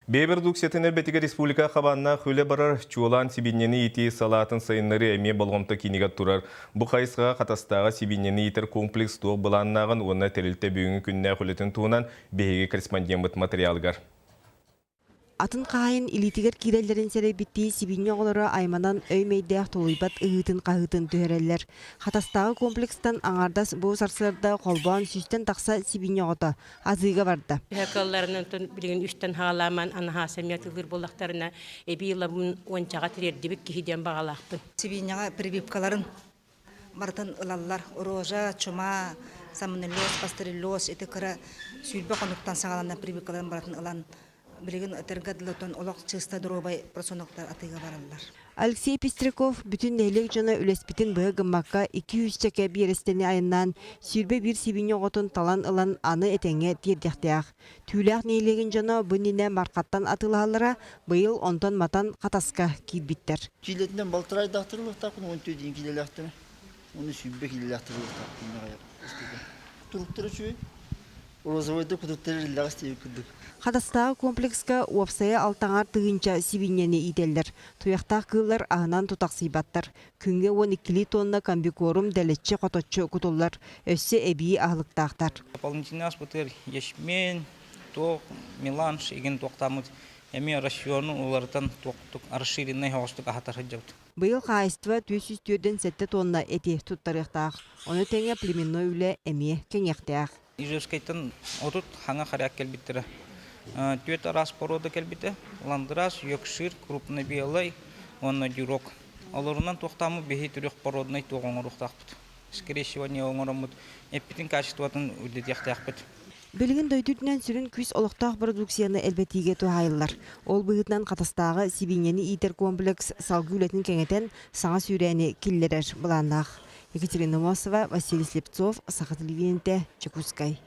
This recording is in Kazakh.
Бейбер Дуксетенер Бетиге Республика Хабанна хөле барар чуолан сибиннени ити салатын сайыннары эме болгомта кинигат турар. Бу кайсыга катастагы сибиннени итер комплекс туок буланнагын уонна терилте бүгүнкү күннэ хөлөтүн туунан беги корреспондент материалгар. Атын кайын илитигер киреллерин сере битти сибинне оголору айманан өймейдеах толуйбат ыгытын кагытын төһөреллер. Хатастагы комплекстан аңардас бу сарсырда колбон сүстен такса сибинне ото азыга барды. Хакалларынан билген үстен халаман анха семьятылыр болактарына эбила бун ончага тирдибик кихиден багалакпын. Сибиннега прививкаларын бартын ылаллар рожа, чума, самонеллез, пастереллез, этекара сүйлбе конуктан сагалана прививкаларын бартын ылан билеген тергадылотон олақ чыста дробай просоноктар атыга бараллар. Алексей Пестряков бүтүн нелек жана үлеспитин быгы гыммакка 200 чеке берестени айынан сүрбе бир сибинне отун талан ылан аны этеңе тирдяхтяах. Түлях нелеген жана бүнине маркаттан атылалара быйыл онтон матан катаска кийбиттер. Килетинен балтырай дактырылыктакын 14 ден килелектен. Оны сүрбе килелектириликтакын. Туруктуру чүй. Розовойды кудуттары лагастыйы күдүк. Хатастагы комплекска уапсая алтаңар тыгынча сибиннени иделлер. Туяктак кыллар агынан тутаксыйбаттар. Күнгө 12 тонна комбикорум делечче коточчу кутуллар. Өссө эбии агылыктактар. Дополнительный аспытыр ешмен, ток, меланж, еген токтамыт. Эми рашиону улардан токтук расширенный хостук ахатар жабыт. Быйыл хайства 204 тонна эти туттарыктак. Оны теңе племенной үле эми кеңектяк. Ижевскайтан отут ханга харяк келбиттер. Тюэта раз порода келбите, ландрас, йокшир, крупный белый, он на дюрок. Алорунан тохтаму бехи трех породный тогонгоруктакпыт. Скорее всего, не онгоромут. Эпитин качествотын үлдетяктакпыт. Билген дойдутнан сүрін күз олықтақ продукцияны әлбәтиге тухайылар. Ол бұғытнан қатастағы сибиннени итер комплекс салгы үлетін кеңетен саңа сүйрәні киллерер бұланнақ. Екатерина Мосова, Василий Слепцов, Сахат Львинте, Чекускай.